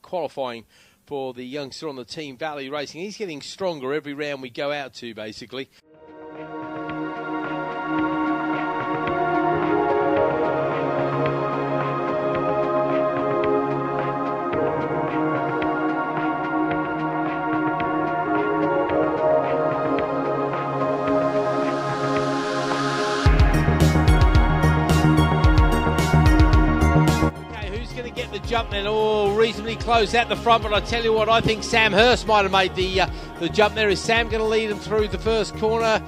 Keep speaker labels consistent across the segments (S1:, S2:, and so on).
S1: qualifying for the youngster on the Team Valley Racing. He's getting stronger every round we go out to, basically. Get the jump then, all reasonably close at the front, but I tell you what, I think Sam Hirst might have made the jump there. Is Sam going to lead him through the first corner?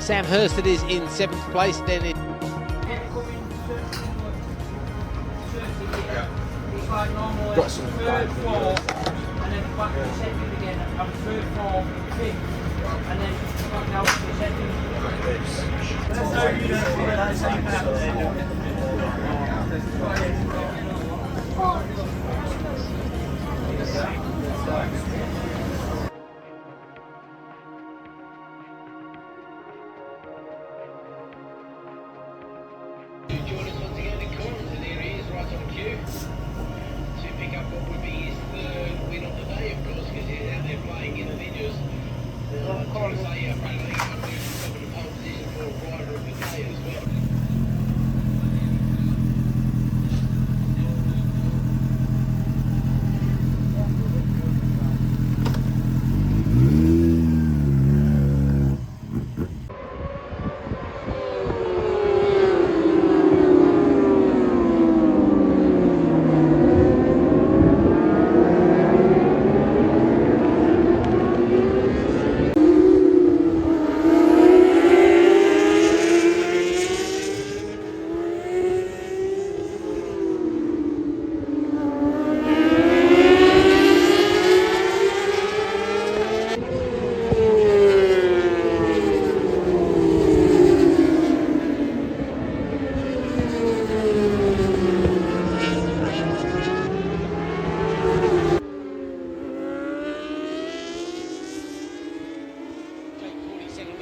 S1: Sam Hirst it is in 7th place, then it...
S2: Got some
S3: third, fourth, and then back to second again, and third, fourth, fifth, and then back down to second.
S4: Join us once again in corners, and here he is right on cue to pick up what would be his third win of the day, of course, because he's out there playing individuals. Trying to say, apparently, he's got to the pole position for a rider of the day as well.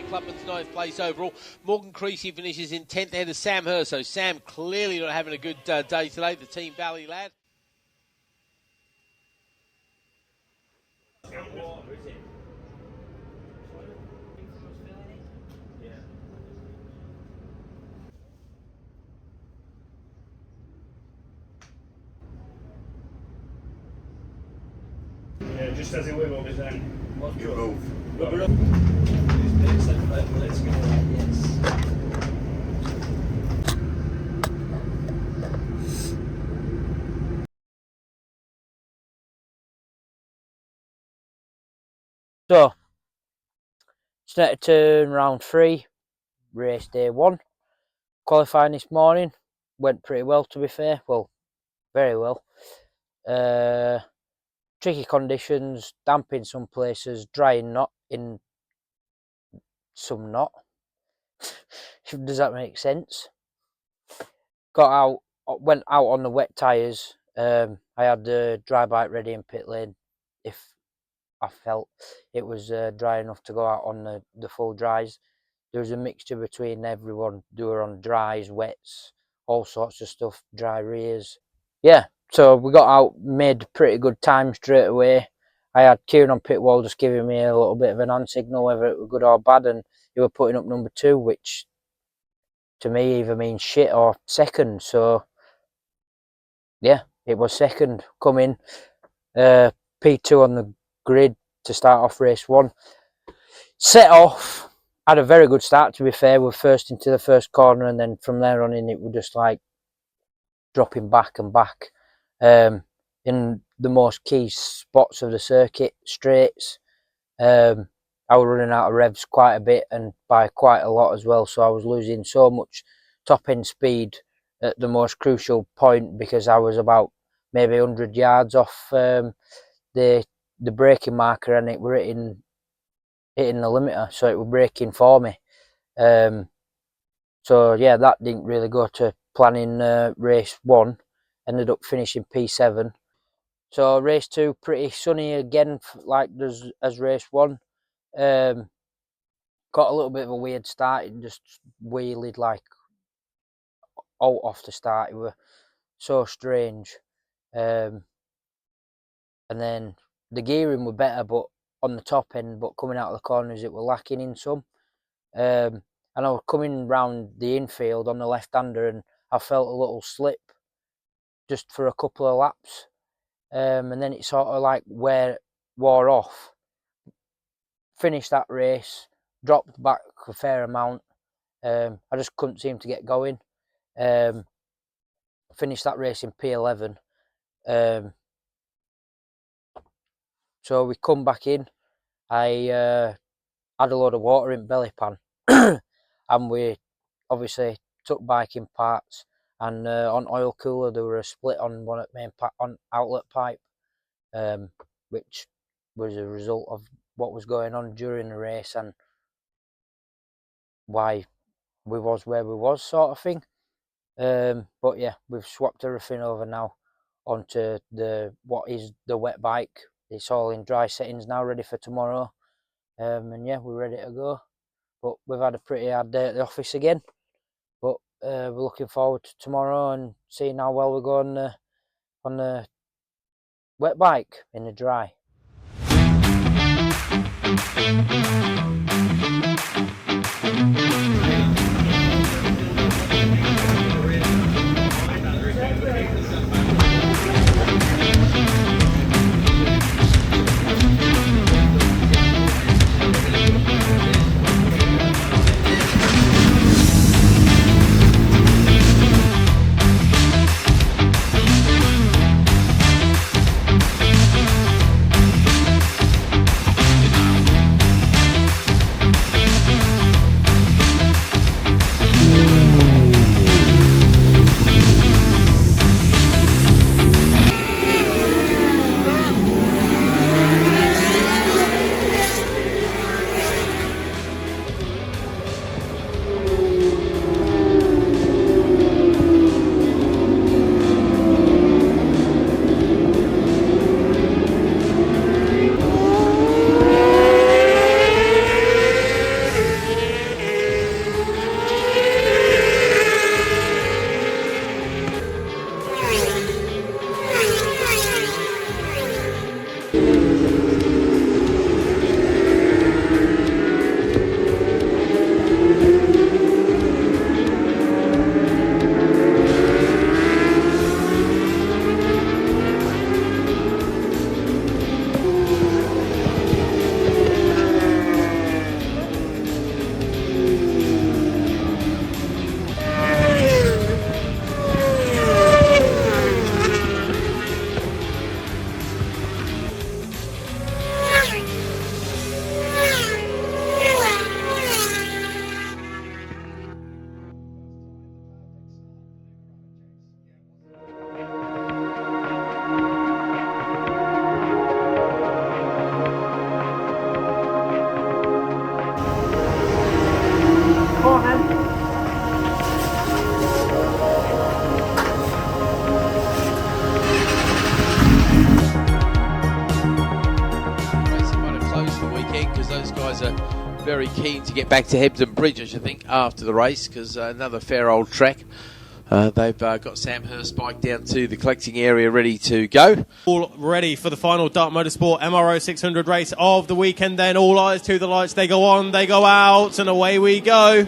S1: Clubman's 9th place overall. Morgan Creasy finishes in 10th ahead of Sam Hirst. So Sam clearly not having a good day today, the Team Valley lad.
S5: Yeah, just as it will on his own.
S2: You move.
S5: Let's go. Yes.
S3: So, started turn round 3, race day 1. Qualifying this morning went pretty well, to be fair. Well, very well. Tricky conditions, damp in some places, dry not in some not. Does that make sense? Got out, went out on the wet tyres. I had the dry bike ready in pit lane if I felt it was dry enough to go out on the full dries. There was a mixture between everyone. They were on dries, wets, all sorts of stuff, dry rears. Yeah, so we got out, made pretty good time straight away. I had Kieran on pit wall just giving me a little bit of an hand signal, whether it was good or bad, and he were putting up number 2, which to me either means shit or second. So yeah, it was second, come in, P2 on the grid to start off race 1. Set off, had a very good start to be fair, we're first into the first corner, and then from there on in it was just like dropping back and back in the most key spots of the circuit, straights. I was running out of revs quite a bit, and by quite a lot as well, so I was losing so much top end speed at the most crucial point, because I was about maybe 100 yards off the braking marker, and it were hitting the limiter, so it was braking for me. So yeah, that didn't really go to plan in race 1. Ended up finishing P7. So race 2 pretty sunny again, like as race 1. Got a little bit of a weird start. It just wheeled like out off the start. It were so strange. And then the gearing were better, but on the top end, but coming out of the corners it were lacking in some. And I was coming round the infield on the left-hander, and I felt a little slip just for a couple of laps. And then it sort of like wore off. Finished that race, dropped back a fair amount. I just couldn't seem to get going. Finished that race in P11. So we come back in. I had a load of water in belly pan, and we obviously took biking parts. And on oil cooler there were a split on one at on outlet pipe, which was a result of what was going on during the race and why we was where we was, sort of thing. But yeah, we've swapped everything over now onto what is the wet bike. It's all in dry settings now, ready for tomorrow. And yeah, we're ready to go. But we've had a pretty hard day at the office again. But we're looking forward to tomorrow and seeing how well we go on the wet bike in the dry.
S1: Very keen to get back to Hebden Bridge, I should think, after the race, because another fair old track. They've got Sam Hirst bike down to the collecting area ready to go.
S6: All ready for the final Dart Motorsport MRO 600 race of the weekend then. All eyes to the lights. They go on, they go out, and away we go.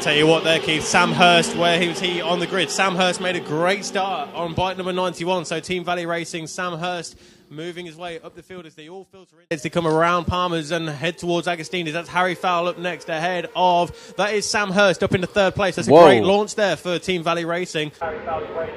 S6: Tell you what there, Keith, Sam Hirst, where was he on the grid? Sam Hirst made a great start on bike number 91, so Team Valley Racing, Sam Hirst moving his way up the field as they all filter in. As they come around Palmer's and head towards Agostini's. That's Harry Fowle up next ahead of, that is Sam Hirst up into third place. That's a great launch there for Team Valley Racing. Harry Fowle's ready,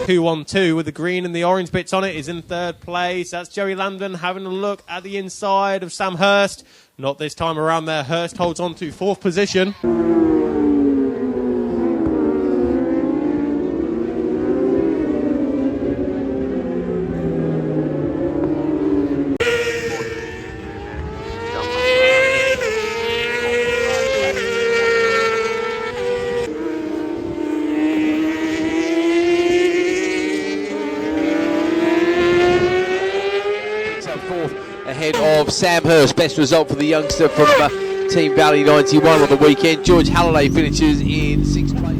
S6: Two on two with the green and the orange bits on it is in third place. That's Joey Landon having a look at the inside of Sam Hirst. Not this time around there. Hirst holds on to fourth position.
S1: Ahead of Sam Hirst, best result for the youngster from Team Valley 91 on the weekend. George Halliday finishes in sixth place.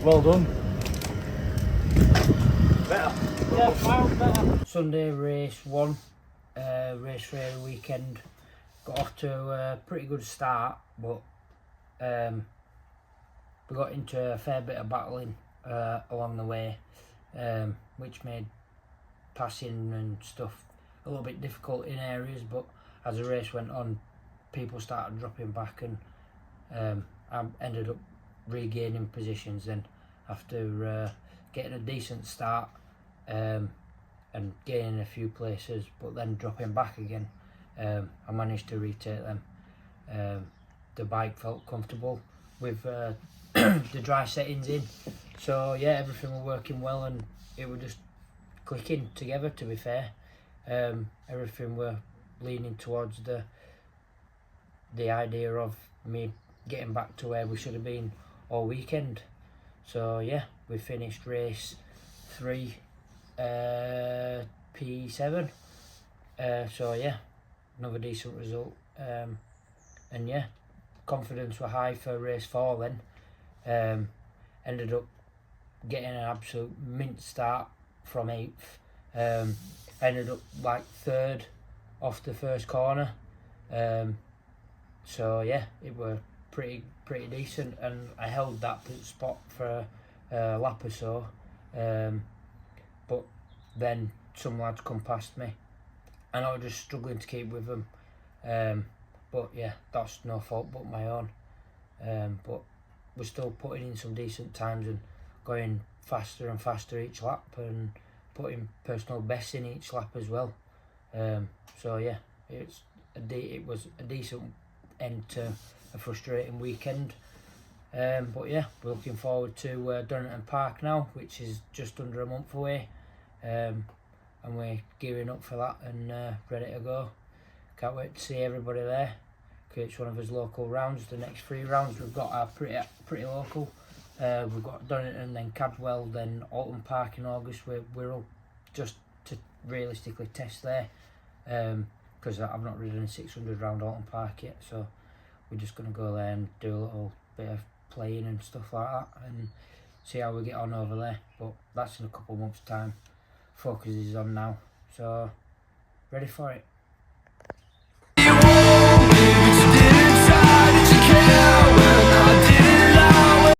S3: Well done. Better. Sunday race 1, race for the weekend. Got off to a pretty good start, but we got into a fair bit of battling along the way, which made passing and stuff a little bit difficult in areas, but as the race went on, people started dropping back, and I ended up regaining positions then after getting a decent start and gaining a few places, but then dropping back again. I managed to retake them. The bike felt comfortable with the dry settings in, so yeah, everything was working well and it was just clicking together, to be fair. Everything were leaning towards the idea of me getting back to where we should have been all weekend. So yeah, we finished race 3 P7, so yeah, another decent result, and yeah, confidence were high for race 4 then. Ended up getting an absolute mint start from 8th. Ended up like 3rd off the first corner, so yeah, it were pretty decent, and I held that spot for a lap or so, but then some lads come past me and I was just struggling to keep with them, but yeah, that's no fault but my own, but we're still putting in some decent times and going faster and faster each lap and putting personal bests in each lap as well. So yeah, it was a decent end to a frustrating weekend, but yeah, we're looking forward to Donington Park now, which is just under a month away, and we're gearing up for that and ready to go. Can't wait to see everybody there. It's one of his local rounds. The next 3 rounds we've got are pretty local. We've got Donington, then Cadwell, then Alton Park in August. We're all just to realistically test there, because I've not ridden a 600 round Alton Park yet, so we're just going to go there and do a little bit of playing and stuff like that and see how we get on over there, but that's in a couple of months time. Focus is on now, so ready for it.